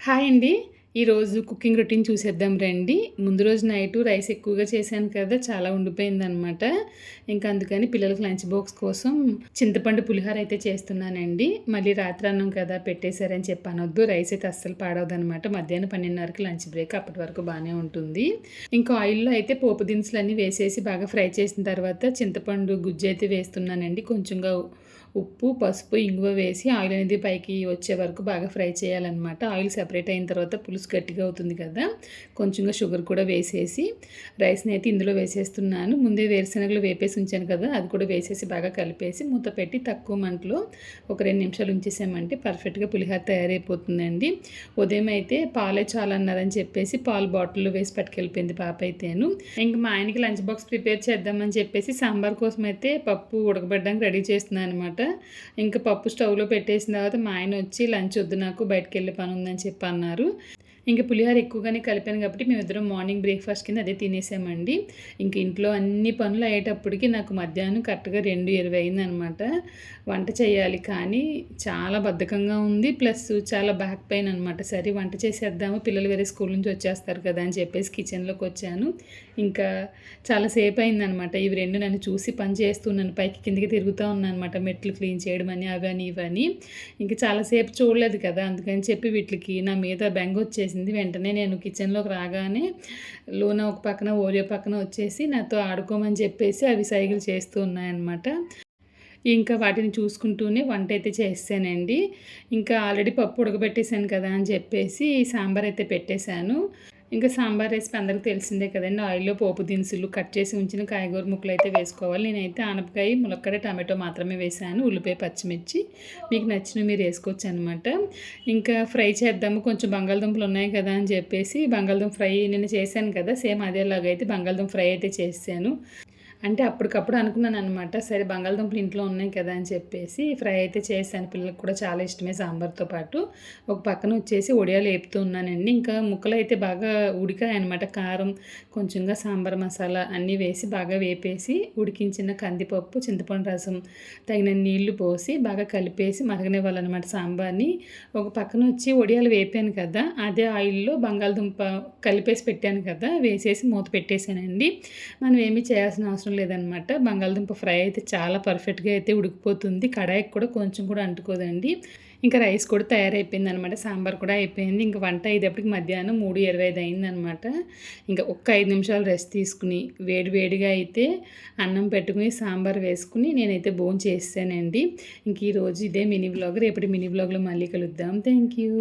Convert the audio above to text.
Hi అండి. ఈరోజు cooking routine చూసేద్దాం రండి. ముందు రోజు నైటు రైస్ ఎక్కువగా చేశాను కదా! చాలా ఉండిపోయిందనమాట. ఇంకా అందుకని పిల్లలకి లంచ్ బాక్స్ కోసం చింతపండు పులిహోర అయితే చేస్తున్నానండి. మళ్ళీ రాత్రి అన్నం కదా పెట్టేశారని చెప్పి అనొద్దు. రైస్ అయితే అస్సలు పాడవదనమాట. మధ్యాహ్నం 12:30కి లంచ్ బ్రేక్. అప్పటి వరకు బానే ఉంటుంది. ఇంకా ఆయిల్‌లో అయితే పోపు దినుసులన్నీ వేసేసి బాగా ఫ్రై చేసిన తర్వాత చింతపండు గుజ్జు అయితే వేస్తున్నానండి. కొంచెంగా ఉప్పు, పసుపు, ఇంగువ వేసి ఆయిల్ అనేది పైకి వచ్చే వరకు బాగా ఫ్రై చేయాలన్నమాట. ఆయిల్ సెపరేట్ అయిన తర్వాత పులుసు గట్టిగా అవుతుంది కదా! కొంచెంగా షుగర్ కూడా వేసేసి రైస్‌ని అయితే ఇందులో వేసేస్తున్నాను. ముందే వేరుశనగలు వేపేసి ఉంచాను కదా! అది కూడా వేసేసి బాగా కలిపేసి మూత పెట్టి తక్కువ మంటలో ఒక 2 నిమిషాలు ఉంచేసామంటే పర్ఫెక్ట్‌గా పులిహోర తయారైపోతుందండి. ఉదయం అయితే పాలే చాలన్నారని చెప్పేసి పాలు బాటిల్‌లో వేసి పట్టుకెళ్ళిపోయింది పాప అయితేను. ఇంక మా ఆయనకి లంచ్ బాక్స్ ప్రిపేర్ చేద్దామని చెప్పేసి సాంబార్ కోసం అయితే పప్పు ఉడకబెట్టడానికి రెడీ చేస్తున్నాను అనమాట. ఇంకా పప్పు స్టవ్‌లో పెట్టేసిన తర్వాత మా ఆయన వచ్చి లంచ్ వద్దు నాకు బయటికెళ్ళే పని ఉందని చెప్పి అన్నారు. ఇంక పులిహోర ఎక్కువగానే కలిపాను కాబట్టి మేమిద్దరం మార్నింగ్ బ్రేక్‌ఫాస్ట్ కింద అదే తినేసామండి. ఇంక ఇంట్లో అన్ని పనులు అయ్యేటప్పటికి నాకు మధ్యాహ్నం కరెక్ట్‌గా 2:20 అయిందనమాట. వంట చేయాలి కానీ చాలా బద్ధకంగా ఉంది. ప్లస్ చాలా బ్యాక్ పెయిన్ అనమాట. సరే వంట చేసేద్దాము పిల్లలు వేరే స్కూల్ నుంచి వచ్చేస్తారు కదా! అని చెప్పేసి కిచెన్‌లోకొచ్చాను. ఇంకా చాలా సేపు అయిందనమాట. ఇవి 2 నన్ను చూసి పని చేస్తున్నాను. పైకి కిందకి తిరుగుతా ఉన్నాననమాట. మెట్లు క్లీన్ చేయడమని అవని ఇవని. ఇంక చాలా సేపు చూడలేదు కదా! అందుకని చెప్పి వీటికి నా మీద బెంగొచ్చేసింది. వెంటనే నేను కిచెన్‌లోకి రాగానే లూనా ఒక పక్కన, ఓరియో పక్కన వచ్చేసి నాతో ఆడుకోమని చెప్పేసి అవి సైగలు చేస్తూ ఉన్నాయన్నమాట. ఇంకా వాటిని చూసుకుంటూనే వంటైతే చేసేసానండి. ఇంకా ఆల్రెడీ పప్పు ఉడకబెట్టేసాను కదా! అని చెప్పేసి సాంబార్ అయితే పెట్టేశాను. ఇంకా సాంబార్ రెసిపీ అందరికి తెలిసిందే కదండీ! ఆయిల్‌లో పోపు దినుసులు, కట్ చేసి ఉంచిన కాయగూర ముక్కలైతే వేసుకోవాలి. నేనైతే ఆనపకాయ, ములక్కాడ, టమాటో మాత్రమే వేశాను. ఉల్లిపాయ, పచ్చిమిర్చి మీకు నచ్చినవి మీరు వేసుకోవచ్చనమాట. ఇంకా ఫ్రై చేద్దాము కొంచెం బంగాళదుంపలు ఉన్నాయి కదా! అని చెప్పేసి బంగాళదుంప ఫ్రై నిన్న చేశాను కదా! సేమ్ అదేలాగైతే బంగాళదుంప ఫ్రై అయితే చేసేసాను. అంటే అప్పటికప్పుడు అనుకున్నాననమాట. సరే బంగాళదుంపలు ఇంట్లో ఉన్నాయి కదా! అని చెప్పేసి ఫ్రై అయితే చేశాను. పిల్లలకి కూడా చాలా ఇష్టమే సాంబార్‌తో పాటు. ఒక పక్కన వచ్చేసి వడియాలు ఏపుతూ ఉన్నానండి. ఇంకా ముక్కలైతే బాగా ఉడికాయనమాట. కారం, కొంచెంగా సాంబార్ మసాలా అన్నీ వేసి బాగా వేపేసి ఉడికించిన కందిపప్పు, చింతపండు రసం, తగినన్ని నీళ్లు పోసి బాగా కలిపేసి మరగనివ్వాలనమాట సాంబార్‌ని. ఒక పక్కన వచ్చి వడియాలు వేపాను కదా! అదే ఆయిల్‌లో బంగాళదుంప కలిపేసి పెట్టాను కదా! వేసేసి మూత పెట్టేసానండి. మనం ఏమీ చేయాల్సిన అవసరం లేదనమాట. బంగాళదుంప ఫ్రై అయితే చాలా పర్ఫెక్ట్‌గా అయితే ఉడికిపోతుంది. కడాయికి కూడా కొంచెం కూడా అంటుకోదండి. ఇంకా రైస్ కూడా తయారైపోయిందనమాట. సాంబార్ కూడా అయిపోయింది. ఇంక వంట అయ్యేటప్పటికి మధ్యాహ్నం 3:25 అయిందనమాట. ఇంకా ఒక్క 5 నిమిషాలు రెస్ట్ తీసుకుని వేడి వేడిగా అయితే అన్నం పెట్టుకుని సాంబార్ వేసుకుని నేనైతే భోంచేసేసానండి. ఇంక ఈరోజు ఇదే మినీ వ్లాగ్. రేపటి మినీ వ్లాగ్‌లో మళ్ళీ కలుద్దాం. Thank you.